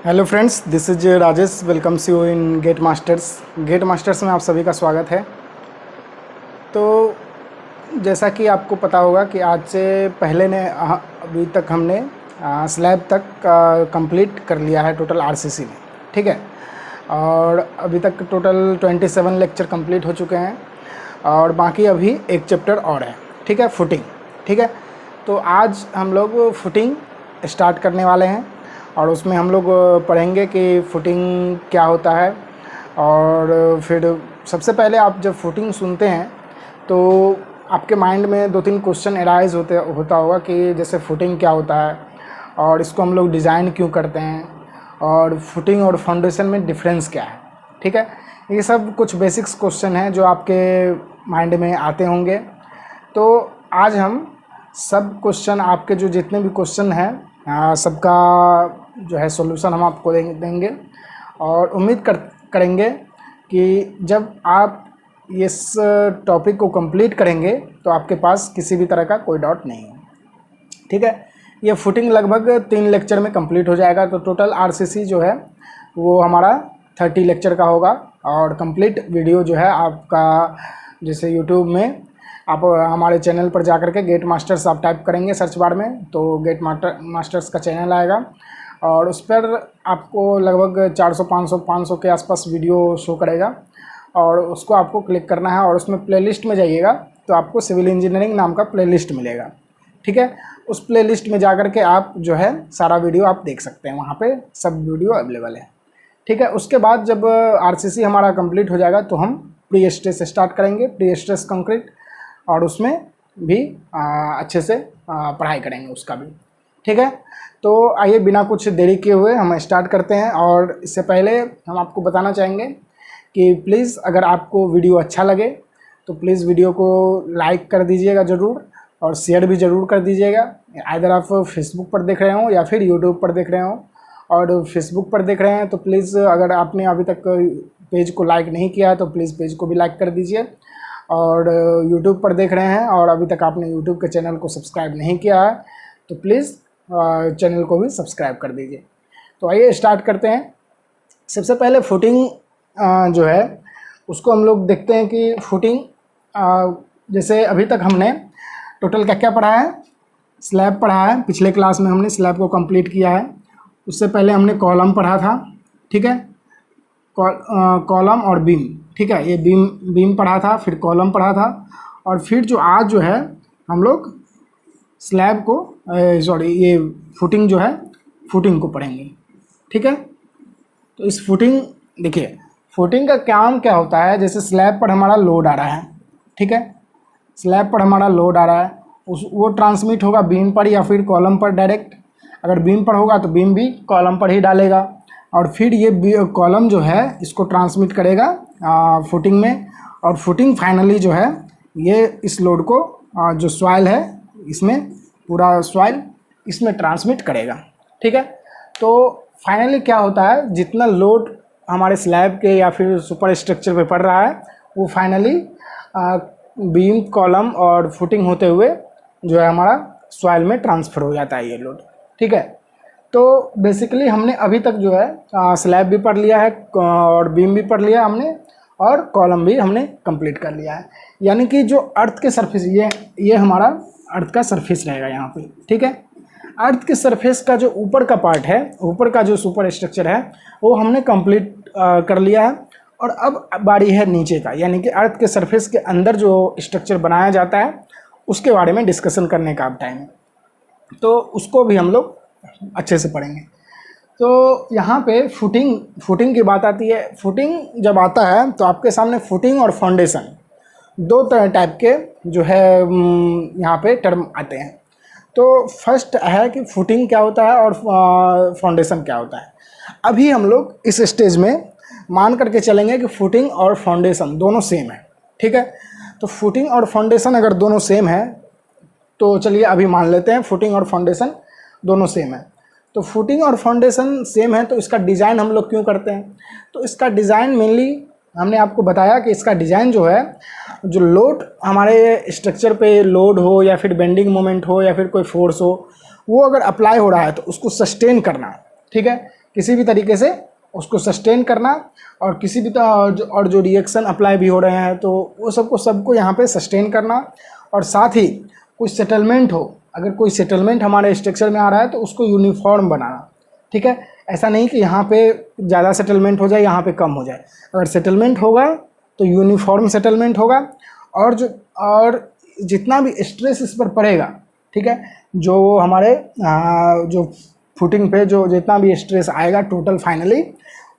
Hello friends, this is Rajesh. Welcomes you in GATE Masters. GATE Masters में आप सभी का स्वागत है। तो जैसा कि आपको पता होगा कि आज से पहले ने अभी तक हमने स्लैब तक कंप्लीट कर लिया है टोटल आरसीसी में, ठीक है। और अभी तक टोटल 27 लेक्चर कंप्लीट हो चुके हैं और बाकी अभी एक चैप्टर और है, ठीक है, फुटिंग, ठीक है। तो आज हम लोग फुटिंग स्टार्ट करने वाले हैं और उसमें हम लोग पढ़ेंगे कि फुटिंग क्या होता है। और फिर सबसे पहले आप जब फुटिंग सुनते हैं तो आपके माइंड में 2-3 क्वेश्चन एराइज होता होगा कि जैसे फुटिंग क्या होता है और इसको हम लोग डिज़ाइन क्यों करते हैं और फुटिंग और फाउंडेशन में डिफरेंस क्या है, ठीक है। ये सब कुछ बेसिक्स क्वेश्चन हैं जो आपके माइंड में आते होंगे। तो आज हम सब क्वेश्चन, आपके जो जितने भी क्वेश्चन हैं सबका जो है सॉल्यूशन हम आपको देंगे और उम्मीद करेंगे कि जब आप इस टॉपिक को कंप्लीट करेंगे तो आपके पास किसी भी तरह का कोई डाउट नहीं है, ठीक है। ये फुटिंग लगभग 3 लेक्चर में कंप्लीट हो जाएगा। तो टोटल आरसीसी जो है वो हमारा 30 लेक्चर का होगा और कंप्लीट वीडियो जो है आपका, जैसे यूट्यूब में आप हमारे चैनल पर जा कर के गेट मास्टर्स आप टाइप करेंगे सर्च बार में तो गेट मास्टर्स का चैनल आएगा और उस पर आपको लगभग 400-500 के आसपास वीडियो शो करेगा और उसको आपको क्लिक करना है और उसमें प्लेलिस्ट में जाइएगा तो आपको सिविल इंजीनियरिंग नाम का प्लेलिस्ट मिलेगा, ठीक है। उस प्लेलिस्ट में जा कर के आप जो है सारा वीडियो आप देख सकते हैं, वहाँ पे सब वीडियो अवेलेबल है, ठीक है। उसके बाद जब आरसीसी हमारा कंप्लीट हो जाएगा तो हम प्री स्ट्रेस स्टार्ट करेंगे, प्री स्ट्रेस कंक्रीट, और उसमें भी अच्छे से पढ़ाई करेंगे उसका भी, ठीक है। तो आइए बिना कुछ देरी किए हुए हम स्टार्ट करते हैं। और इससे पहले हम आपको बताना चाहेंगे कि प्लीज़ अगर आपको वीडियो अच्छा लगे तो प्लीज़ वीडियो को लाइक कर दीजिएगा ज़रूर और शेयर भी ज़रूर कर दीजिएगा। इधर आप फेसबुक पर देख रहे हो या फिर यूट्यूब पर देख रहे हो, और फेसबुक पर देख रहे हैं तो प्लीज़ अगर आपने अभी तक पेज को लाइक नहीं किया है तो प्लीज़ पेज को भी लाइक कर दीजिए। और यूट्यूब पर देख रहे हैं और अभी तक आपने यूट्यूब के चैनल को सब्सक्राइब नहीं किया है तो प्लीज़ चैनल को भी सब्सक्राइब कर दीजिए। तो आइए स्टार्ट करते हैं। सबसे पहले फुटिंग जो है उसको हम लोग देखते हैं कि फुटिंग जैसे अभी तक हमने टोटल क्या क्या पढ़ा है। स्लैब पढ़ा है, पिछले क्लास में हमने स्लैब को कंप्लीट किया है। उससे पहले हमने कॉलम पढ़ा था, ठीक है, कॉलम और बीम, ठीक है। ये बीम पढ़ा था, फिर कॉलम पढ़ा था और फिर जो आज जो है हम लोग स्लैब को ये फुटिंग जो है फुटिंग को पढ़ेंगे, ठीक है। तो इस फुटिंग, देखिए फुटिंग का काम क्या होता है। जैसे स्लैब पर हमारा लोड आ रहा है, ठीक है, स्लैब पर हमारा लोड आ रहा है, वो ट्रांसमिट होगा बीम पर या फिर कॉलम पर डायरेक्ट। अगर बीम पर होगा तो बीम भी कॉलम पर ही डालेगा और फिर ये कॉलम जो है इसको ट्रांसमिट करेगा फुटिंग में, और फुटिंग फाइनली जो है ये इस लोड को जो सॉइल है इसमें, पूरा सॉइल इसमें ट्रांसमिट करेगा, ठीक है। तो फाइनली क्या होता है, जितना लोड हमारे स्लैब के या फिर सुपर स्ट्रक्चर पे पड़ रहा है वो फाइनली बीम, कॉलम और फुटिंग होते हुए जो है हमारा सॉइल में ट्रांसफ़र हो जाता है ये लोड, ठीक है। तो बेसिकली हमने अभी तक जो है स्लैब भी पढ़ लिया है और बीम भी पढ़ लिया हमने और कॉलम भी हमने कंप्लीट कर लिया है। यानी कि जो अर्थ के सरफेस, ये हमारा अर्थ का सरफेस रहेगा यहाँ पे, ठीक है। अर्थ के सरफेस का जो ऊपर का पार्ट है, ऊपर का जो सुपर स्ट्रक्चर है वो हमने कंप्लीट कर लिया है। और अब बारी है नीचे का, यानी कि अर्थ के सरफेस के अंदर जो स्ट्रक्चर बनाया जाता है उसके बारे में डिस्कशन करने का अब टाइम है, तो उसको भी हम लोग अच्छे से पढ़ेंगे। तो यहाँ पे फुटिंग की बात आती है। फुटिंग जब आता है तो आपके सामने फुटिंग और फाउंडेशन दो टाइप के जो है यहाँ पे टर्म आते हैं। तो फर्स्ट है कि फुटिंग क्या होता है और फाउंडेशन क्या होता है। अभी हम लोग इस स्टेज में मान करके चलेंगे कि फुटिंग और फाउंडेशन दोनों सेम है, ठीक है। तो फुटिंग और फाउंडेशन अगर दोनों सेम है तो चलिए अभी मान लेते हैं फुटिंग और फाउंडेशन दोनों सेम है। तो फुटिंग और फाउंडेशन सेम है तो इसका डिज़ाइन हम लोग क्यों करते हैं। तो इसका डिज़ाइन मेनली हमने आपको बताया कि इसका डिज़ाइन जो है, जो लोड हमारे स्ट्रक्चर पे लोड हो या फिर बेंडिंग मोमेंट हो या फिर कोई फोर्स हो, वो अगर अप्लाई हो रहा है तो उसको सस्टेन करना, ठीक है। किसी भी तरीके से उसको सस्टेन करना, और किसी भी और जो रिएक्शन अप्लाई भी हो रहे हैं तो वो सबको यहाँ पे सस्टेन करना, और साथ ही कोई सेटलमेंट हो, अगर कोई सेटलमेंट हमारे स्ट्रक्चर में आ रहा है तो उसको यूनिफॉर्म बनाना। ठीक है, ऐसा नहीं कि यहाँ पे ज़्यादा सेटलमेंट हो जाए, यहाँ पे कम हो जाए। अगर सेटलमेंट होगा तो यूनिफॉर्म सेटलमेंट होगा, और जितना भी स्ट्रेस इस पर पड़ेगा, ठीक है, जो हमारे जो फुटिंग पे जो जितना भी स्ट्रेस आएगा टोटल फाइनली,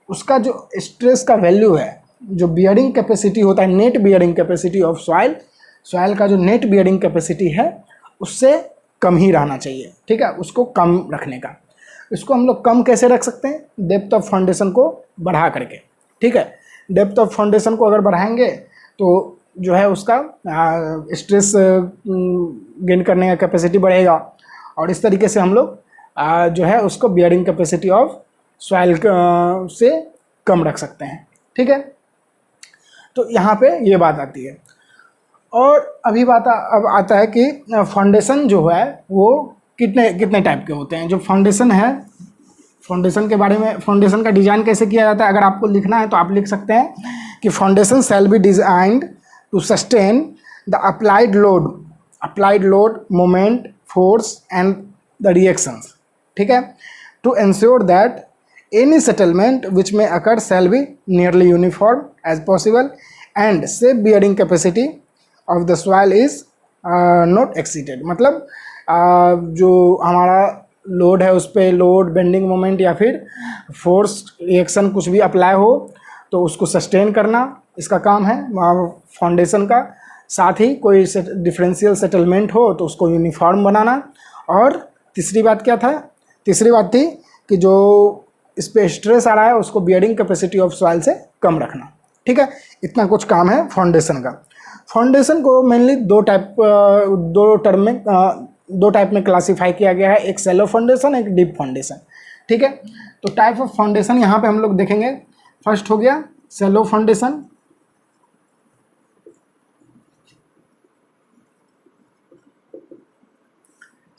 उसका जो स्ट्रेस का वैल्यू है, जो बियरिंग कैपेसिटी होता है, net bearing capacity of soil का जो नेट बियरिंग कैपेसिटी है उससे कम ही रहना चाहिए। ठीक है, उसको कम रखने का। इसको हम लोग कम कैसे रख सकते हैं? डेप्थ ऑफ फाउंडेशन को बढ़ा करके। ठीक है, डेप्थ ऑफ फाउंडेशन को अगर बढ़ाएंगे तो जो है उसका स्ट्रेस गेन करने का कैपेसिटी बढ़ेगा, और इस तरीके से हम लोग जो है उसको बियरिंग कैपेसिटी ऑफ सॉइल से कम रख सकते हैं। ठीक है, तो यहाँ पे ये बात आती है। और अभी अब आता है कि फाउंडेशन जो है वो कितने टाइप के होते हैं। जो फाउंडेशन है, फाउंडेशन के बारे में, फाउंडेशन का डिज़ाइन कैसे किया जाता है, अगर आपको लिखना है तो आप लिख सकते हैं कि foundation shall be designed to sustain the applied load moment force and the reactions. ठीक है, to ensure that any settlement which may occur shall be nearly uniform as possible and safe bearing capacity of the soil is not exceeded। मतलब जो हमारा load है उस पर load, bending moment या फिर फोर्स रिएक्शन कुछ भी अप्लाई हो तो उसको सस्टेन करना इसका काम है फाउंडेशन का। साथ ही कोई डिफरेंशियल सेटलमेंट हो तो उसको यूनिफॉर्म बनाना। और तीसरी बात क्या था? तीसरी बात थी कि जो इस पर स्ट्रेस आ रहा है उसको बियरिंग कैपेसिटी ऑफ सॉइल से कम रखना। ठीक है, इतना कुछ काम है फाउंडेशन का। फाउंडेशन को मेनली दो टाइप में क्लासीफाई किया गया है, एक शैलो फाउंडेशन, एक डीप फाउंडेशन। ठीक है, तो टाइप ऑफ फाउंडेशन यहाँ पे हम लोग देखेंगे। फर्स्ट हो गया शैलो फाउंडेशन,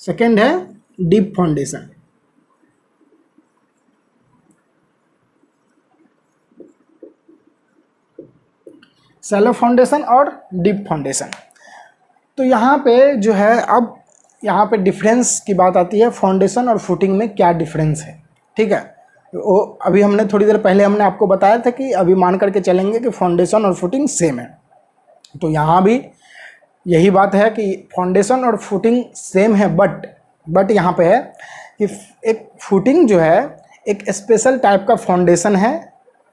सेकेंड है डीप फाउंडेशन। शैलो फाउंडेशन और डीप फाउंडेशन। तो यहाँ पे जो है, अब यहाँ पे डिफरेंस की बात आती है, फाउंडेशन और फुटिंग में क्या डिफरेंस है। ठीक है, वो अभी हमने थोड़ी देर पहले हमने आपको बताया था कि अभी मान करके चलेंगे कि फाउंडेशन और फुटिंग सेम है। तो यहाँ भी यही बात है कि फाउंडेशन और फुटिंग सेम है, बट यहाँ पे है कि एक फुटिंग जो है एक स्पेशल टाइप का फाउंडेशन है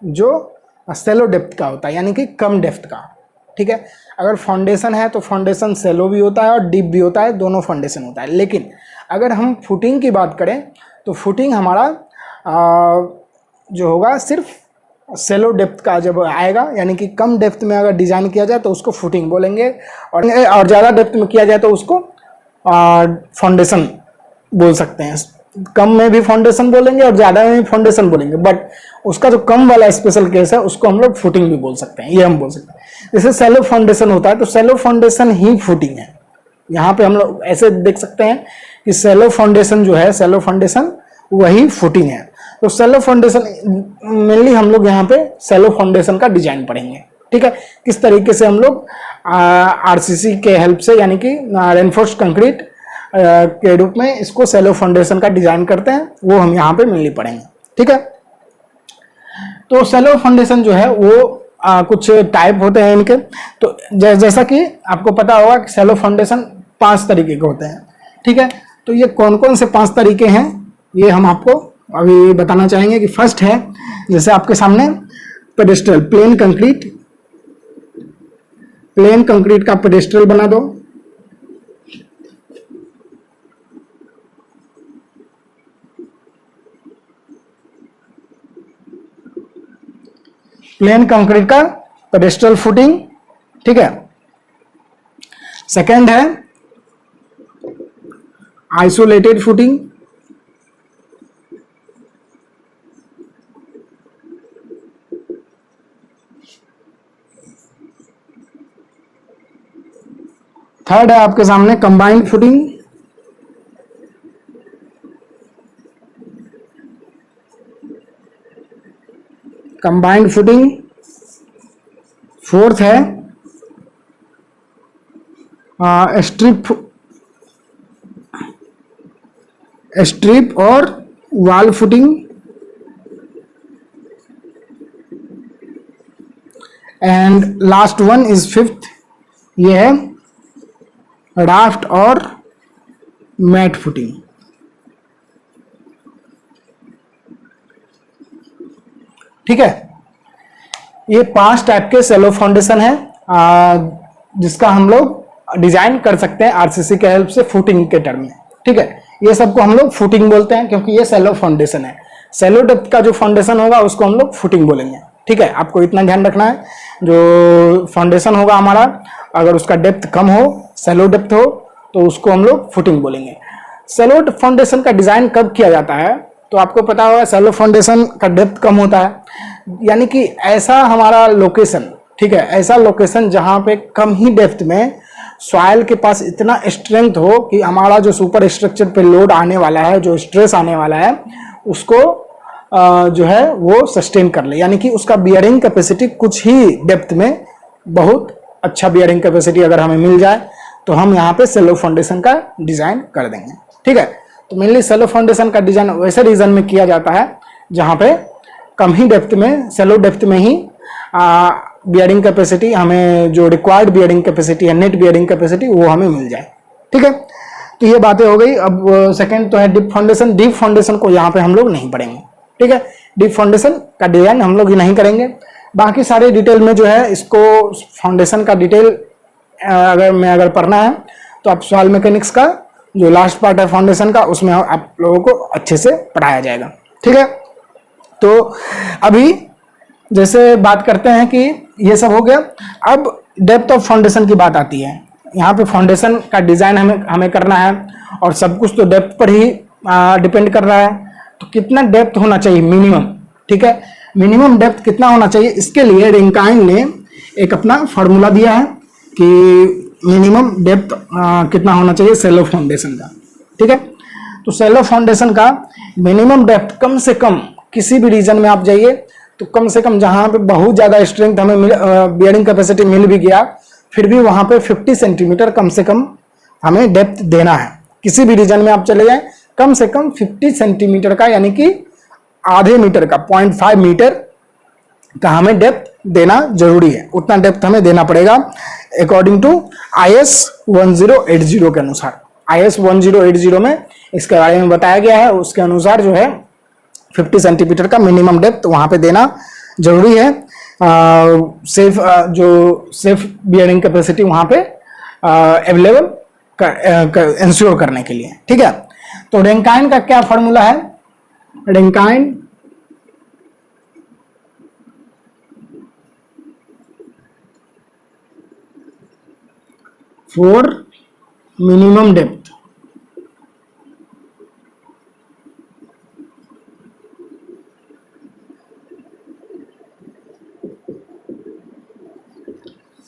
जो सेलो डेप्थ का होता है, यानी कि कम डेप्थ का। ठीक है, अगर फाउंडेशन है तो फाउंडेशन सेलो भी होता है और डीप भी होता है, दोनों फाउंडेशन होता है। लेकिन अगर हम फुटिंग की बात करें तो फुटिंग हमारा जो होगा सिर्फ सेलो डेप्थ का जब आएगा, यानी कि कम डेप्थ में अगर डिज़ाइन किया जाए तो उसको फुटिंग बोलेंगे, और ज़्यादा डेप्थ में किया जाए तो उसको फाउंडेशन बोल सकते हैं। कम में भी फाउंडेशन बोलेंगे और ज़्यादा में भी फाउंडेशन बोलेंगे, बट उसका जो कम वाला स्पेशल केस है उसको हम लोग फुटिंग भी बोल सकते हैं, ये हम बोल सकते हैं। जैसे सेलो फाउंडेशन होता है तो सेलो फाउंडेशन ही फुटिंग है। यहाँ पे हम लोग ऐसे देख सकते हैं कि सेलो फाउंडेशन जो है, सेलो फाउंडेशन वही फुटिंग है। तो सेलो फाउंडेशन मेनली हम लोग यहाँ पे सेलो फाउंडेशन का डिजाइन पढ़ेंगे। ठीक है, किस तरीके से हम लोग आरसीसी के हेल्प से, यानी कि रेनफोर्स्ड कंक्रीट के रूप में इसको सेलो फाउंडेशन का डिजाइन करते हैं, वो हम यहाँ पे मेनली पढ़ेंगे। ठीक है, तो सेलो फाउंडेशन जो है वो कुछ टाइप होते हैं इनके। तो जैसा कि आपको पता होगा कि सेलो फाउंडेशन 5 तरीके के होते हैं। ठीक है, तो ये कौन कौन से 5 तरीके हैं ये हम आपको अभी बताना चाहेंगे। कि फर्स्ट है, जैसे आपके सामने पेडेस्ट्रल, प्लेन कंक्रीट का पेडेस्ट्रल बना दो। प्लेन कंक्रीट का पेडेस्ट्रल फुटिंग। ठीक है, सेकंड है आइसोलेटेड फुटिंग। थर्ड है आपके सामने combined footing. Combined footing, fourth है स्ट्रिप और wall footing, and last one is fifth, ये है राफ्ट और मैट फुटिंग। ठीक है, ये 5 टाइप के सेलो फाउंडेशन है जिसका हम लोग डिजाइन कर सकते हैं आरसीसी के हेल्प से फुटिंग के टर्म में। ठीक है, ये सबको हम लोग फुटिंग बोलते हैं क्योंकि ये सेलो फाउंडेशन है। सेलो डेप्थ का जो फाउंडेशन होगा उसको हम लोग फुटिंग बोलेंगे। ठीक है, आपको इतना ध्यान रखना है, जो फाउंडेशन होगा हमारा अगर उसका डेप्थ कम हो, सेलो डेप्थ हो, तो उसको हम लोग फुटिंग बोलेंगे। सेलो फाउंडेशन का डिजाइन कब किया जाता है तो आपको पता होगा, सेलो फाउंडेशन का डेप्थ कम होता है, यानी कि ऐसा हमारा लोकेशन, ठीक है, ऐसा लोकेशन जहां पे कम ही डेप्थ में सॉइल के पास इतना स्ट्रेंथ हो कि हमारा जो सुपर स्ट्रक्चर पे लोड आने वाला है, जो स्ट्रेस आने वाला है, उसको जो है वो सस्टेन कर ले, यानी कि उसका बियरिंग कैपेसिटी कुछ ही डेप्थ में बहुत अच्छा बियरिंग कैपेसिटी अगर हमें मिल जाए तो हम यहाँ पे सेलो फाउंडेशन का डिजाइन कर देंगे। ठीक है, तो मेनली सेलो फाउंडेशन का डिजाइन वैसे रीजन में किया जाता है जहाँ पे कम ही डेप्थ में, सेलो डेप्थ में ही बियरिंग कैपेसिटी हमें, जो रिक्वायर्ड बियरिंग कैपेसिटी है, नेट बियरिंग कैपेसिटी, वो हमें मिल जाए। ठीक है, तो ये बातें हो गई। अब सेकंड तो है डीप फाउंडेशन। डीप फाउंडेशन को यहाँ पे हम लोग नहीं पढ़ेंगे। ठीक है, डीप फाउंडेशन का डिजाइन हम लोग ही नहीं करेंगे। बाकी सारे डिटेल में जो है, इसको फाउंडेशन का डिटेल अगर पढ़ना है तो आप सॉइल मैकेनिक्स का जो लास्ट पार्ट है फाउंडेशन का, उसमें आप लोगों को अच्छे से पढ़ाया जाएगा। ठीक है, तो अभी जैसे बात करते हैं कि ये सब हो गया, अब डेप्थ ऑफ फाउंडेशन की बात आती है। यहाँ पे फाउंडेशन का डिजाइन हमें करना है और सब कुछ तो डेप्थ पर ही डिपेंड कर रहा है। तो कितना डेप्थ होना चाहिए मिनिमम? ठीक है, मिनिमम डेप्थ कितना होना चाहिए, इसके लिए रिंकाइन ने एक अपना फॉर्मूला दिया है कि मिनिमम डेप्थ कितना होना चाहिए सेलो फाउंडेशन का। ठीक है, तो सेलो फाउंडेशन का मिनिमम डेप्थ कम से कम, किसी भी रीजन में आप जाइए तो कम से कम जहां पे बहुत ज्यादा स्ट्रेंथ हमें बियरिंग कैपेसिटी मिल भी गया, फिर भी वहां पे 50 सेंटीमीटर कम से कम हमें डेप्थ देना है। किसी भी रीजन में आप चले जाए, कम से कम 50 सेंटीमीटर का, यानी कि आधे मीटर का, 0.5 मीटर का हमें डेप्थ देना जरूरी है। उतना डेप्थ हमें देना पड़ेगा अकॉर्डिंग टू IS 1080 के अनुसार। IS 1080 में इसके बारे में बताया गया है, उसके अनुसार जो है 50 सेंटीमीटर का मिनिमम डेप्थ वहां पे देना जरूरी है, सेफ बियरिंग कैपेसिटी वहां पे अवेलेबल इंश्योर करने के लिए। ठीक है, तो रेंकाइन का क्या फॉर्मूला है? Rankine for minimum depth,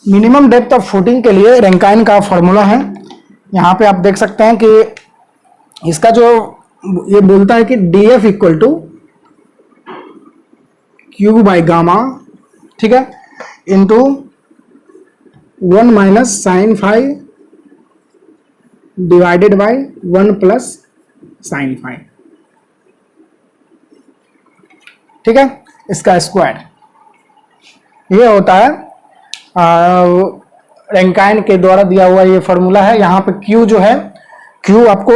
minimum depth of footing के लिए रेंकाइन का फॉर्मूला है। यहाँ पे आप देख सकते हैं कि इसका जो ये बोलता है कि DF equal to Q by gamma, ठीक है, into 1 minus sine five divided by 1 plus sine five. ठीक है, इसका स्क्वायर ये होता है रेंकाइन के द्वारा दिया हुआ ये फॉर्मूला है। यहाँ पे Q जो है, Q आपको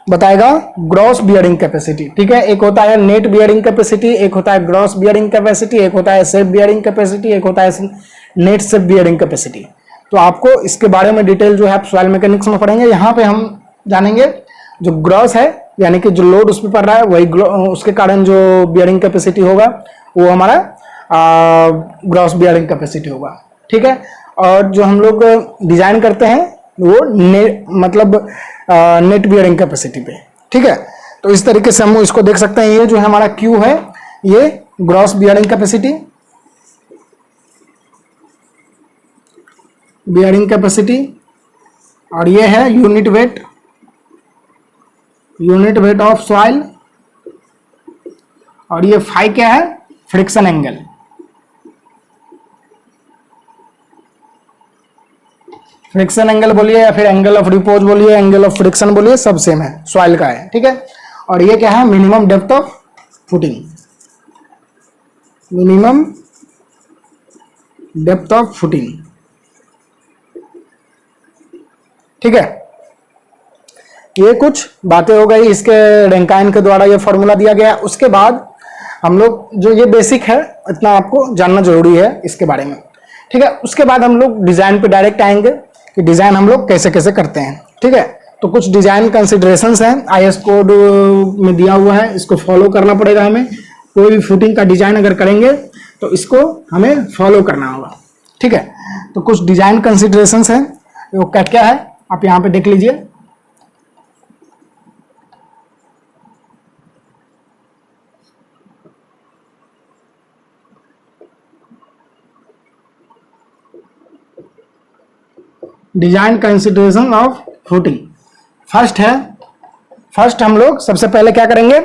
बताएगा ग्रॉस बियरिंग कैपेसिटी। ठीक है, एक होता है नेट बियरिंग कैपेसिटी, एक होता है ग्रॉस बियरिंग कैपेसिटी, एक होता है सेफ बियरिंग कैपेसिटी, एक होता है नेट सेफ बियरिंग कैपेसिटी। तो आपको इसके बारे में डिटेल जो है आप सॉइल मैकेनिक्स में पढ़ेंगे। यहाँ पे हम जानेंगे जो ग्रॉस है, यानी कि जो लोड उस पर पड़ रहा है वही उसके कारण जो बियरिंग कैपेसिटी होगा वो हमारा ग्रॉस बियरिंग कैपेसिटी होगा। ठीक है, और जो हम लोग डिजाइन करते हैं वो नेट बियरिंग कैपेसिटी पे। ठीक है, तो इस तरीके से हम इसको देख सकते हैं। ये जो है हमारा Q है, ये ग्रॉस बियरिंग कैपेसिटी, और ये है यूनिट वेट ऑफ सॉइल, और ये फाई क्या है? Friction angle. फ्रिक्शन एंगल बोलिए या फिर एंगल ऑफ रिपोज बोलिए, एंगल ऑफ फ्रिक्शन बोलिए, सब सेम है, सॉइल का है, ठीक है। और ये क्या है, minimum depth of footing, minimum depth of footing, ठीक है। ये कुछ बातें हो गई, इसके रैंकाइन के द्वारा ये फॉर्मूला दिया गया है। उसके बाद हम लोग जो ये बेसिक है इतना आपको जानना जरूरी है इसके बारे में, ठीक है। उसके बाद हम लोग डिजाइन पे डायरेक्ट आएंगे कि डिजाइन हम लोग कैसे कैसे करते हैं, ठीक है। तो कुछ डिजाइन कंसिडरेशंस हैं, आईएस कोड में दिया हुआ है, इसको फॉलो करना पड़ेगा हमें। कोई भी फुटिंग का डिजाइन अगर करेंगे तो इसको हमें फॉलो करना होगा, ठीक है। तो कुछ डिजाइन कंसिडरेशंस हैं, वो क्या क्या है आप यहाँ पे देख लीजिए। Design consideration of footing first हम लोग सबसे पहले क्या करेंगे,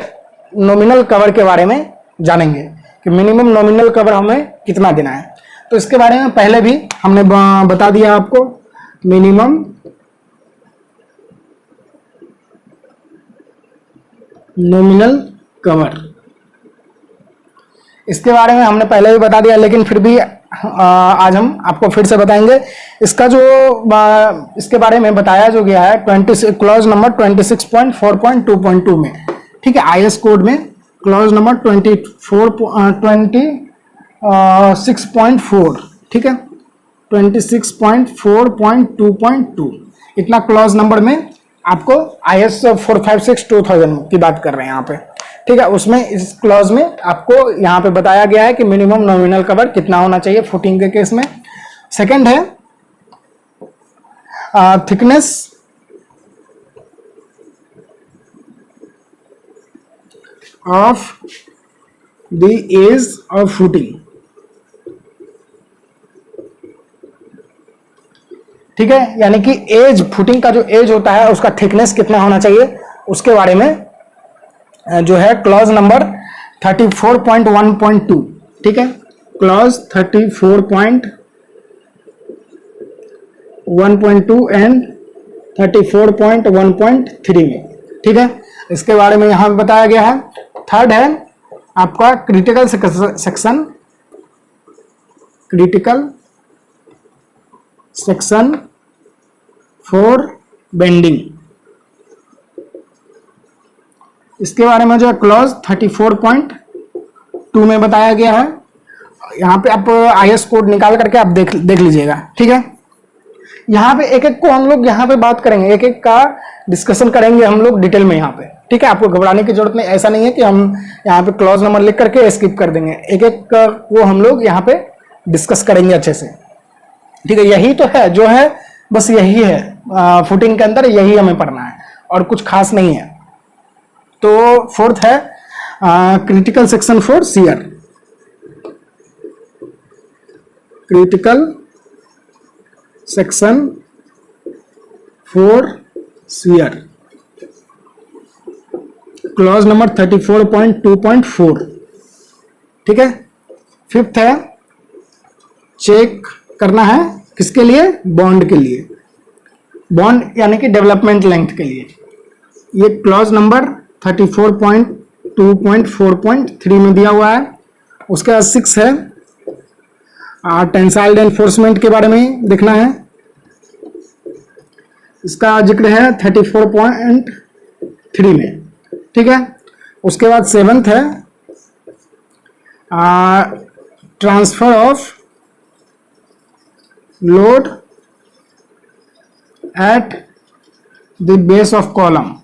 नॉमिनल कवर के बारे में जानेंगे कि मिनिमम नॉमिनल कवर हमें कितना देना है। तो इसके बारे में पहले भी हमने बता दिया आपको, मिनिमम नॉमिनल कवर, इसके बारे में हमने पहले भी बता दिया, लेकिन फिर भी आज हम आपको फिर से बताएंगे। इसका जो इसके बारे में बताया जो गया है क्लॉज नंबर 26.4.2.2 में, ठीक है। आईएस कोड में क्लॉज नंबर 26.4, ठीक है, 26.4.2.2 इतना क्लॉज नंबर में आपको आईएस 456/2000 की बात कर रहे हैं यहाँ पे, ठीक है। उसमें इस क्लॉज में आपको यहाँ पे बताया गया है कि मिनिमम नॉमिनल कवर कितना होना चाहिए फुटिंग के केस में। सेकंड है thickness of the edge of footing, ठीक है। यानी कि एज, फुटिंग का जो एज होता है उसका थिकनेस कितना होना चाहिए, उसके बारे में जो है क्लॉज नंबर 34.1.2, ठीक है, क्लॉज 34.1.2 एंड 34.1.3 में, ठीक है। इसके बारे में यहां बताया गया है। थर्ड है आपका क्रिटिकल सेक्शन फॉर बेंडिंग, इसके बारे में जो है क्लॉज 34.2 में बताया गया है। यहाँ पे आप आईएस कोड निकाल करके आप देख लीजिएगा, ठीक है। यहाँ पे एक एक को हम लोग यहाँ पे बात करेंगे, एक एक का डिस्कशन करेंगे हम लोग डिटेल में यहाँ पे, ठीक है। आपको घबराने की जरूरत नहीं, ऐसा नहीं है कि हम यहाँ पे क्लॉज नंबर लिख करके स्किप कर देंगे, एक एक का वो हम लोग यहाँ पे डिस्कस करेंगे अच्छे से, ठीक है। यही तो है जो है, बस यही है फुटिंग के अंदर, यही हमें पढ़ना है और कुछ खास नहीं है। तो फोर्थ है critical section for shear, critical section for shear, clause number 34.2.4, ठीक है। फिफ्थ है चेक करना है किसके लिए, बॉन्ड के लिए, बॉन्ड यानी कि डेवलपमेंट लेंथ के लिए, ये क्लॉज नंबर 34.2.4.3 में दिया हुआ है। उसके बाद 6 है टेंसाइल एनफोर्समेंट के बारे में देखना है, इसका जिक्र है 34.3 में, ठीक है। उसके बाद 7th है transfer of load at the base of column,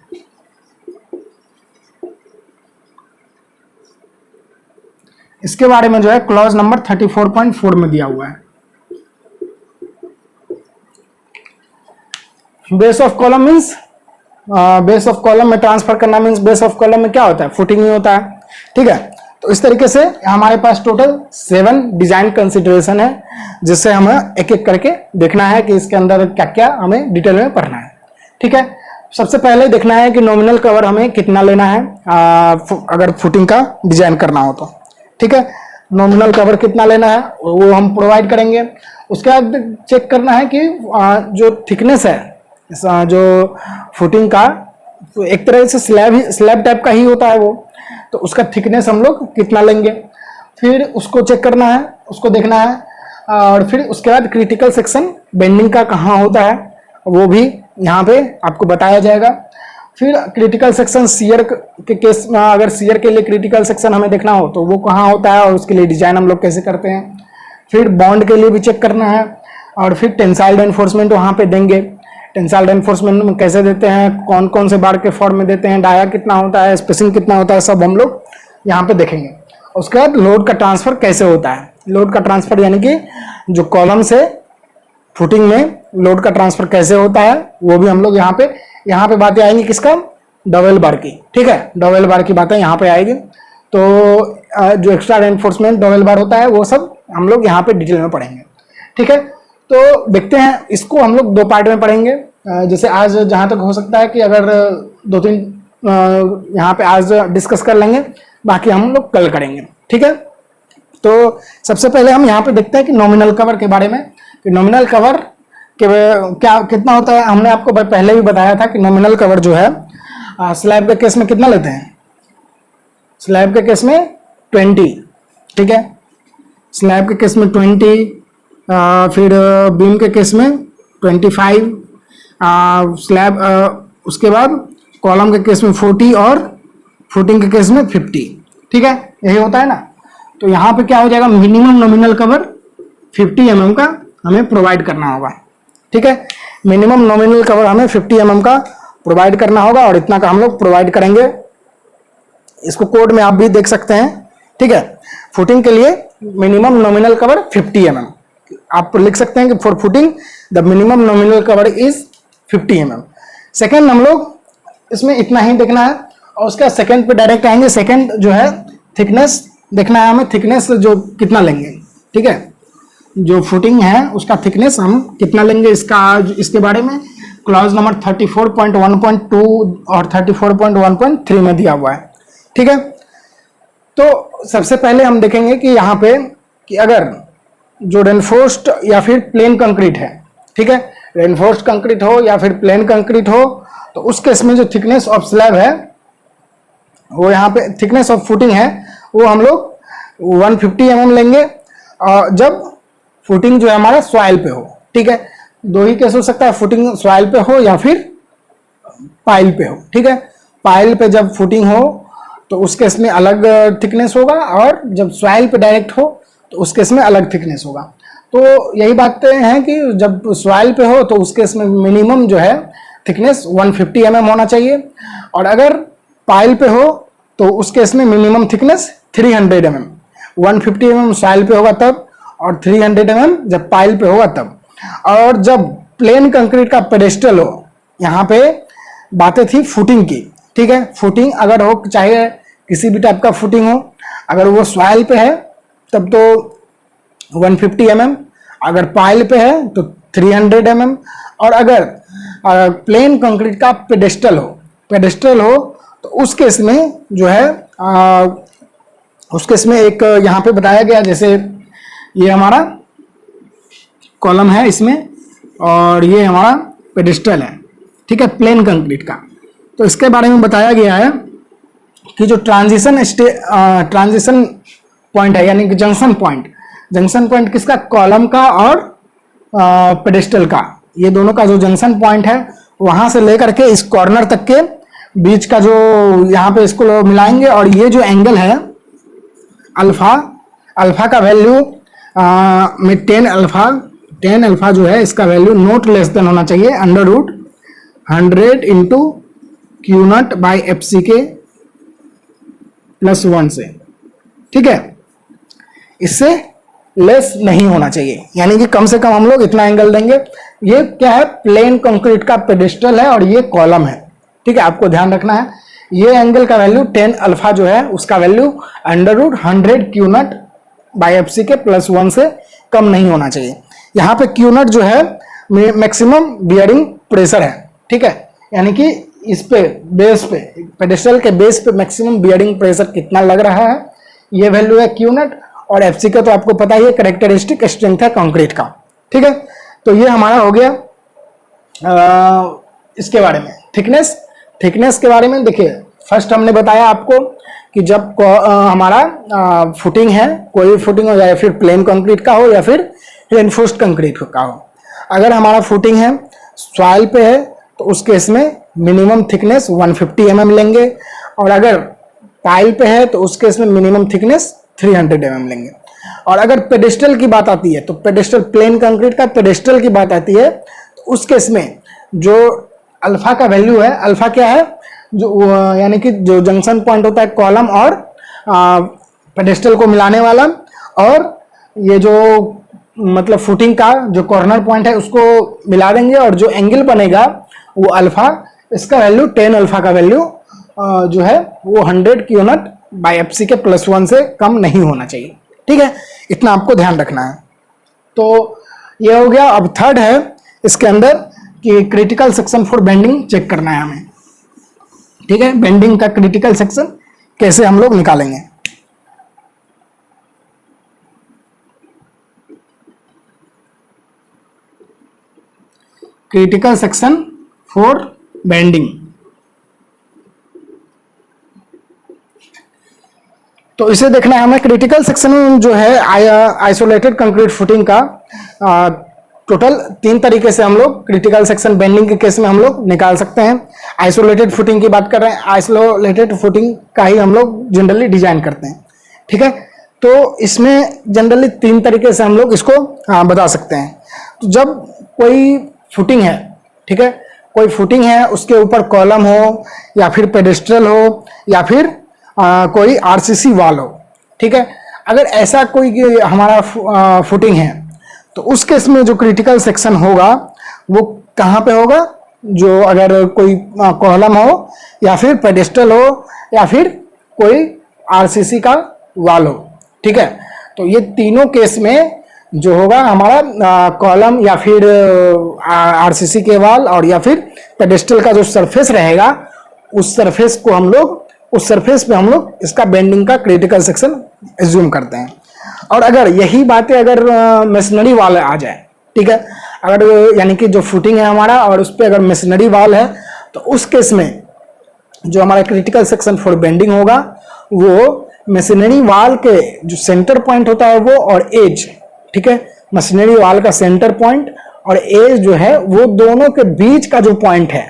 इसके बारे में जो है क्लॉज नंबर 34.4 में दिया हुआ है। Base of column means base of column में ट्रांसफर करना मीन्स बेस ऑफ कॉलम में क्या होता है, फुटिंग ही होता है, ठीक है। तो इस तरीके से हमारे पास टोटल 7 डिजाइन कंसिडरेशन है, जिससे हमें एक एक करके देखना है कि इसके अंदर क्या क्या हमें डिटेल में पढ़ना है, ठीक है। सबसे पहले देखना है कि नॉमिनल कवर हमें कितना लेना है अगर फुटिंग का डिजाइन करना हो तो, ठीक है। नॉमिनल कवर कितना लेना है वो हम प्रोवाइड करेंगे। उसके बाद चेक करना है कि जो थिकनेस है जो फुटिंग का, तो एक तरह से स्लैब टाइप का ही होता है वो, तो उसका थिकनेस हम लोग कितना लेंगे, फिर उसको चेक करना है, उसको देखना है। और फिर उसके बाद क्रिटिकल सेक्शन बेंडिंग का कहाँ होता है वो भी यहाँ पे आपको बताया जाएगा। फिर क्रिटिकल सेक्शन शियर के केस में, अगर शियर के लिए क्रिटिकल सेक्शन हमें देखना हो तो वो कहाँ होता है और उसके लिए डिजाइन हम लोग कैसे करते हैं। फिर बॉन्ड के लिए भी चेक करना है, और फिर टेंसाइल रेनफोर्समेंट वहाँ पे देंगे। टेंसाइल रेनफोर्समेंट में कैसे देते हैं, कौन कौन से बार के फॉर्म में देते हैं, डाया कितना होता है, स्पेसिंग कितना होता है, सब हम लोग यहाँ पे देखेंगे। उसके बाद लोड का ट्रांसफर कैसे होता है, लोड का ट्रांसफर यानी कि जो कॉलम से फुटिंग में लोड का ट्रांसफर कैसे होता है वो भी हम लोग यहाँ पे बातें आएंगी किसका, डबल बार की। ठीक है, डबल बार की बातें यहाँ पे आएगी। तो जो एक्स्ट्रा रेनफोर्समेंट डबल बार होता है वो सब हम लोग यहाँ पे डिटेल में पढ़ेंगे। ठीक है, तो देखते हैं, इसको हम लोग 2 पार्ट में पढ़ेंगे। जैसे आज जहाँ तक हो सकता है कि अगर 2-3 यहाँ पे आज डिस्कस कर लेंगे, बाकी हम लोग कल करेंगे। ठीक है, तो सबसे पहले हम यहाँ पे देखते हैं कि नॉमिनल कवर के बारे में, कि नॉमिनल कवर के क्या कितना होता है। हमने आपको पहले भी बताया था कि नॉमिनल कवर जो है स्लैब के केस में कितना लेते हैं, स्लैब के केस में 20। ठीक है, स्लैब के केस में 20, फिर बीम के केस में 25, स्लैब उसके बाद कॉलम के केस में 40 और फुटिंग के केस में 50। ठीक है, यही होता है ना। तो यहाँ पे क्या हो जाएगा, मिनिमम नॉमिनल कवर 50 mm का हमें प्रोवाइड करना होगा। ठीक है, मिनिमम नॉमिनल कवर हमें 50 mm का प्रोवाइड करना होगा, और इतना का हम लोग प्रोवाइड करेंगे। इसको कोड में आप भी देख सकते हैं। ठीक है, फुटिंग के लिए मिनिमम नॉमिनल कवर 50 mm आप लिख सकते हैं कि for footing the minimum nominal cover is 50 mm। Second हम लोग इसमें इतना ही देखना है, और उसका सेकेंड पे डायरेक्ट आएंगे। सेकेंड जो है थिकनेस देखना है हमें, थिकनेस जो कितना लेंगे। ठीक है, जो फुटिंग है उसका थिकनेस हम कितना लेंगे, इसके बारे में क्लॉज नंबर 34.1.2 और 34.1.3 में दिया हुआ है। ठीक है, तो सबसे पहले हम देखेंगे कि यहाँ पे कि अगर जो रेनफोर्स्ड या फिर प्लेन कंक्रीट है, ठीक है, रेनफोर्स्ड कंक्रीट हो या फिर प्लेन कंक्रीट हो, तो उस केस में जो थिकनेस ऑफ स्लैब है वो यहाँ पे थिकनेस ऑफ फुटिंग है वो हम लोग 150 mm लेंगे, और जब फुटिंग जो है हमारा सॉइल पे हो। ठीक है, 2 ही केस हो सकता है, फुटिंग सॉइल पे हो या फिर पाइल पे हो। ठीक है, पाइल पे जब फुटिंग हो तो उस केस में अलग थिकनेस होगा, और जब सॉइल पे डायरेक्ट हो तो उस केस में अलग थिकनेस होगा। तो यही बातें हैं कि जब सॉइल पे हो तो उस केस में मिनिमम जो है थिकनेस 150 mm होना चाहिए, और अगर पाइल पे हो तो उस केस में minimum thickness 300 mm। 150 mm soil पे होगा तब, और 300 mm जब पाइल पे होगा तब। और जब प्लेन कंक्रीट का पेडेस्टल हो, यहाँ पे बातें थी फुटिंग की। ठीक है, फुटिंग अगर हो, चाहे किसी भी टाइप का फुटिंग हो, अगर वो सॉइल पे है तब तो 150 mm, अगर पाइल पे है तो 300 mm, और अगर प्लेन कंक्रीट का पेडेस्टल हो तो उस केस में जो है उस केस में एक यहाँ पे बताया गया, जैसे ये हमारा कॉलम है इसमें, और ये हमारा पेडेस्टल है। ठीक है, प्लेन कंक्रीट का। तो इसके बारे में बताया गया है कि जो ट्रांजिशन पॉइंट है, यानी कि जंक्शन पॉइंट किसका, कॉलम का और पेडेस्टल का, ये दोनों का जो जंक्शन पॉइंट है वहां से लेकर के इस कॉर्नर तक के बीच का जो यहाँ पे इसको मिलाएंगे, और ये जो एंगल है अल्फा का वैल्यू में 10 अल्फा जो है इसका वैल्यू नॉट लेस देन होना चाहिए √100 इंटू Q0/FC +1 से। ठीक है, इससे लेस नहीं होना चाहिए, यानी कि कम से कम हम लोग इतना एंगल देंगे। ये क्या है, प्लेन कंक्रीट का पेडेस्टल है और ये कॉलम है। ठीक है, आपको ध्यान रखना है, ये एंगल का वैल्यू 10 अल्फा जो है उसका वैल्यू √100 Q0/FC +1 से कम नहीं होना चाहिए। यहाँ पे Q0 जो है मैक्सिमम बियरिंग प्रेशर है। ठीक है, यानी कि इस पे बेस पे, पेडेस्टल के बेस पे मैक्सिमम बियरिंग प्रेशर कितना लग रहा है, ये वैल्यू है Q0। और FC का तो आपको पता ही है, कैरेक्टरिस्टिक स्ट्रेंथ है कंक्रीट का। ठीक है, तो ये हमारा हो गया इसके बारे में। थिकनेस के बारे में देखिए, फर्स्ट हमने बताया आपको कि जब हमारा फुटिंग है, कोई फुटिंग हो, या फिर प्लेन कंक्रीट का हो या फिर रेनफोर्स्ड कंक्रीट का हो। अगर हमारा फुटिंग है सॉइल पे है तो उस केस में मिनिमम थिकनेस 150 mm लेंगे, और अगर टाइल पे है तो उस केस में मिनिमम थिकनेस 300 mm लेंगे। और अगर पेडेस्टल की बात आती है तो पेडेस्टल, प्लेन कंक्रीट का पेडेस्टल की बात आती है तो उस केस में जो अल्फा का वैल्यू है, अल्फा क्या है, जो यानी कि जो जंक्शन पॉइंट होता है कॉलम और पेडेस्टल को मिलाने वाला, और ये जो मतलब फुटिंग का जो कॉर्नर पॉइंट है उसको मिला देंगे, और जो एंगल बनेगा वो अल्फा, इसका वैल्यू 10 अल्फा का वैल्यू जो है वो 100 क्यूनट बाई एफसी के +1 से कम नहीं होना चाहिए। ठीक है, इतना आपको ध्यान रखना है। तो ये हो गया। अब थर्ड है इसके अंदर कि critical section for bending check करना है हमें। ठीक है, बेंडिंग का क्रिटिकल सेक्शन कैसे हम लोग निकालेंगे। क्रिटिकल सेक्शन फॉर बेंडिंग, तो इसे देखना है हमें। क्रिटिकल सेक्शन जो है आइसोलेटेड कंक्रीट फुटिंग का टोटल 3 तरीके से हम लोग क्रिटिकल सेक्शन बेंडिंग के केस में हम लोग निकाल सकते हैं। आइसोलेटेड फुटिंग की बात कर रहे हैं, आइसोलेटेड फुटिंग का ही हम लोग जनरली डिजाइन करते हैं। ठीक है, तो इसमें जनरली 3 तरीके से हम लोग इसको बता सकते हैं। तो जब कोई फुटिंग है, ठीक है, कोई फुटिंग है, उसके ऊपर कॉलम हो या फिर पेडेस्ट्रल हो या फिर कोई आरसीसी वॉल हो, ठीक है, अगर ऐसा कोई हमारा फुटिंग है तो उस केस में जो क्रिटिकल सेक्शन होगा वो कहाँ पे होगा, जो अगर कोई कॉलम हो या फिर पेडेस्टल हो या फिर कोई आरसीसी का वॉल हो। ठीक है, तो ये तीनों केस में जो होगा हमारा कॉलम या फिर आरसीसी के वॉल और या फिर पेडेस्टल का जो सरफेस रहेगा, उस सरफेस को हम लोग, उस सरफेस पे हम लोग इसका बेंडिंग का क्रिटिकल सेक्शन एज्यूम करते हैं। और अगर यही बातें अगर मेसनरी वॉल आ जाए, ठीक है, अगर यानी कि जो फुटिंग है हमारा और उस पर अगर मेसनरी वॉल है तो उस केस में जो हमारा क्रिटिकल सेक्शन फॉर बेंडिंग होगा वो मेसनरी वॉल के जो सेंटर पॉइंट होता है वो और एज, ठीक है, मशीनरी वॉल का सेंटर पॉइंट और एज जो है वो दोनों के बीच का जो पॉइंट है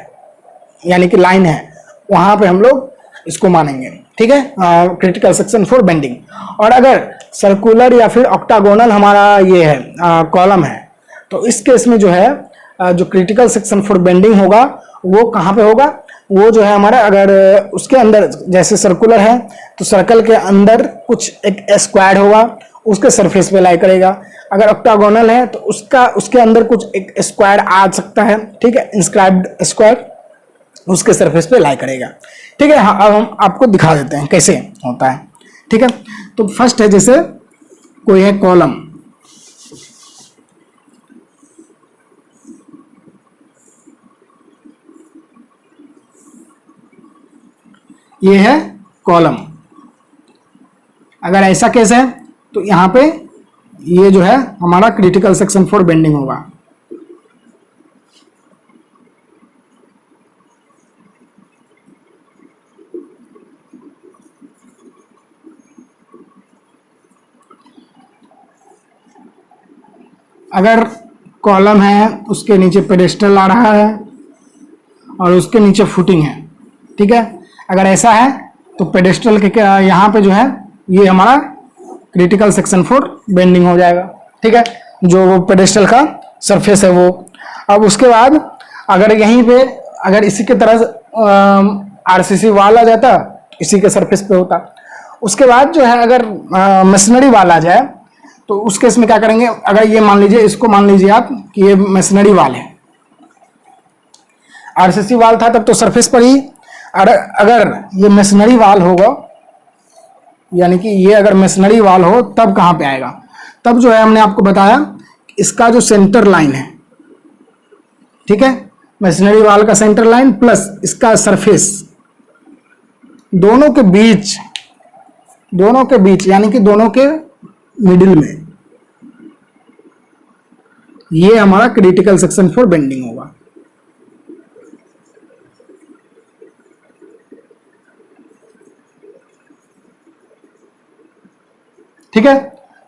यानी कि लाइन है, वहां पे हम लोग इसको मानेंगे। ठीक है, क्रिटिकल सेक्शन फॉर बेंडिंग। और अगर सर्कुलर या फिर ऑक्टागोनल हमारा ये है कॉलम है तो इस केस में जो है जो क्रिटिकल सेक्शन फॉर बेंडिंग होगा वो कहाँ पे होगा, वो जो है हमारा अगर उसके अंदर जैसे सर्कुलर है तो सर्कल के अंदर कुछ एक स्क्वायर होगा, उसके सरफेस पे लाई करेगा। अगर ऑक्टागोनल है तो उसके अंदर कुछ एक स्क्वायर आ सकता है, ठीक है, इंस्क्राइब्ड स्क्वायर, उसके सरफेस पे लाई करेगा। ठीक है, अब हम आपको दिखा देते हैं कैसे होता है। ठीक है, तो फर्स्ट है जैसे कोई है कॉलम, ये है कॉलम। अगर ऐसा केस है तो यहां पे ये जो है हमारा क्रिटिकल सेक्शन फॉर बेंडिंग होगा। अगर कॉलम है उसके नीचे पेडेस्टल आ रहा है और उसके नीचे फुटिंग है, ठीक है, अगर ऐसा है तो पेडेस्टल के यहाँ पे जो है ये हमारा क्रिटिकल सेक्शन फॉर बेंडिंग हो जाएगा। ठीक है, जो वो पेडेस्टल का सरफेस है वो। अब उसके बाद अगर यहीं पे अगर इसी के तरह आरसीसी वाल आ जाता, इसी के सरफेस पे होता। उसके बाद जो है अगर मशीनरी वाल आ जाए तो उस केस में क्या करेंगे, अगर ये मान लीजिए, इसको मान लीजिए आप कि ये मशीनरी वाल है, आरसीसी वाल था तब तो सरफेस पर ही, अगर ये मशीनरी वाल होगा यानी कि ये अगर मशीनरी वाल हो तब कहां पे आएगा, तब जो है हमने आपको बताया इसका जो सेंटर लाइन है, ठीक है, मशीनरी वाल का सेंटर लाइन प्लस इसका सरफेस, दोनों के बीच यानी कि दोनों के मिडिल में ये हमारा क्रिटिकल सेक्शन फॉर बेंडिंग होगा। ठीक है,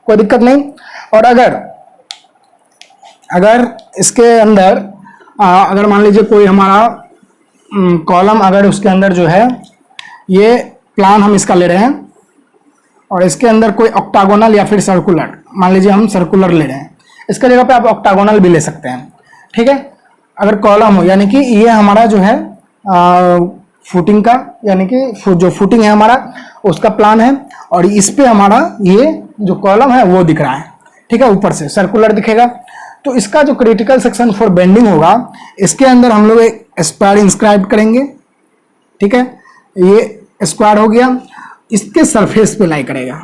कोई दिक्कत नहीं। और अगर इसके अंदर अगर मान लीजिए कोई हमारा कॉलम, अगर उसके अंदर जो है ये प्लान हम इसका ले रहे हैं और इसके अंदर कोई ऑक्टागोनल या फिर सर्कुलर, मान लीजिए हम सर्कुलर ले रहे हैं, इसका जगह पे आप ऑक्टागोनल भी ले सकते हैं। ठीक है, अगर कॉलम हो, यानी कि ये हमारा जो है फुटिंग का, यानी कि जो फुटिंग है हमारा उसका प्लान है और इस पे हमारा ये जो कॉलम है वो दिख रहा है। ठीक है, ऊपर से सर्कुलर दिखेगा। तो इसका जो क्रिटिकल सेक्शन फॉर बेंडिंग होगा, इसके अंदर हम लोग एक स्क्वायर इंस्क्राइब करेंगे। ठीक है, ये स्क्वायर हो गया, इसके सरफेस पे लाई करेगा।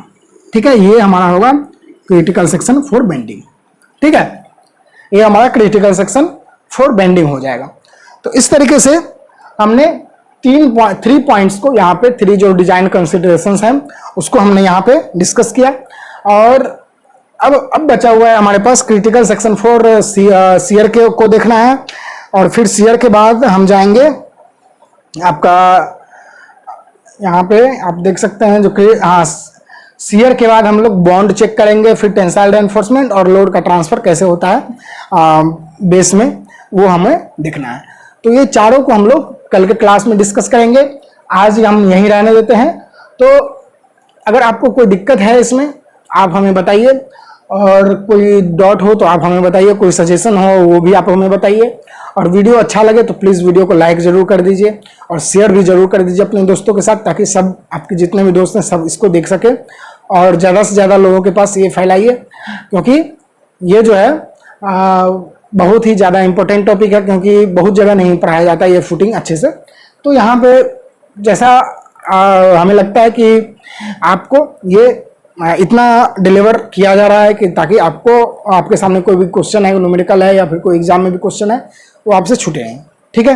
ठीक है, ये हमारा होगा क्रिटिकल सेक्शन फॉर बेंडिंग। ठीक है, ये हमारा क्रिटिकल सेक्शन फॉर बेंडिंग हो जाएगा। तो इस तरीके से हमने 3 पॉइंट्स को यहाँ पे, 3 जो डिजाइन कंसिडरेशंस हैं उसको हमने यहाँ पे डिस्कस किया। और अब बचा हुआ है हमारे पास क्रिटिकल सेक्शन फॉर शियर के को देखना है। और फिर शियर के बाद हम जाएंगे आपका, यहाँ पे आप देख सकते हैं जो कि शियर के बाद हम लोग बॉन्ड चेक करेंगे, फिर टेंसाइल रेनफोर्समेंट और लोड का ट्रांसफर कैसे होता है बेस में, वो हमें देखना है। तो ये चारों को हम लोग कल के क्लास में डिस्कस करेंगे। आज हम यहीं रहने देते हैं। तो अगर आपको कोई दिक्कत है इसमें, आप हमें बताइए, और कोई डॉट हो तो आप हमें बताइए, कोई सजेशन हो वो भी आप हमें बताइए। और वीडियो अच्छा लगे तो प्लीज़ वीडियो को लाइक ज़रूर कर दीजिए और शेयर भी ज़रूर कर दीजिए अपने दोस्तों के साथ, ताकि सब आपके जितने भी दोस्त हैं सब इसको देख सके और ज़्यादा से ज़्यादा लोगों के पास ये फैलाइए, क्योंकि ये जो है बहुत ही ज़्यादा इंपॉर्टेंट टॉपिक है, क्योंकि बहुत जगह नहीं पढ़ाया जाता ये फुटिंग अच्छे से। तो यहाँ पे जैसा हमें लगता है कि आपको ये इतना डिलीवर किया जा रहा है कि ताकि आपको, आपके सामने कोई भी क्वेश्चन है, न्यूमेरिकल है या फिर कोई एग्जाम में भी क्वेश्चन है, वो आपसे छूटे हैं। ठीक है,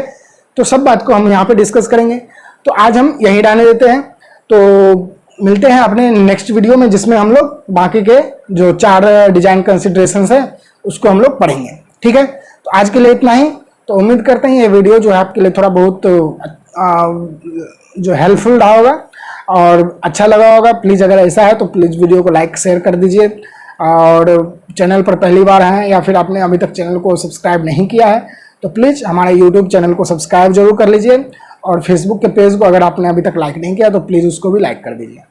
तो सब बात को हम यहाँ पे डिस्कस करेंगे। तो आज हम यहीं रहने देते हैं। तो मिलते हैं अपने नेक्स्ट वीडियो में, जिसमें हम लोग बाकी के जो 4 डिजाइन कंसिडरेशंस है उसको हम लोग पढ़ेंगे। ठीक है, तो आज के लिए इतना ही। तो उम्मीद करते हैं ये वीडियो जो है आपके लिए थोड़ा बहुत जो हेल्पफुल रहा होगा और अच्छा लगा होगा। प्लीज़ अगर ऐसा है तो प्लीज़ वीडियो को लाइक शेयर कर दीजिए। और चैनल पर पहली बार हैं या फिर आपने अभी तक चैनल को सब्सक्राइब नहीं किया है तो प्लीज़ हमारे यूट्यूब चैनल को सब्सक्राइब जरूर कर लीजिए। और फेसबुक के पेज को अगर आपने अभी तक लाइक नहीं किया तो प्लीज़ उसको भी लाइक कर दीजिए।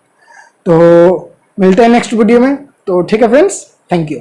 तो मिलते हैं नेक्स्ट वीडियो में। तो ठीक है फ्रेंड्स, थैंक यू।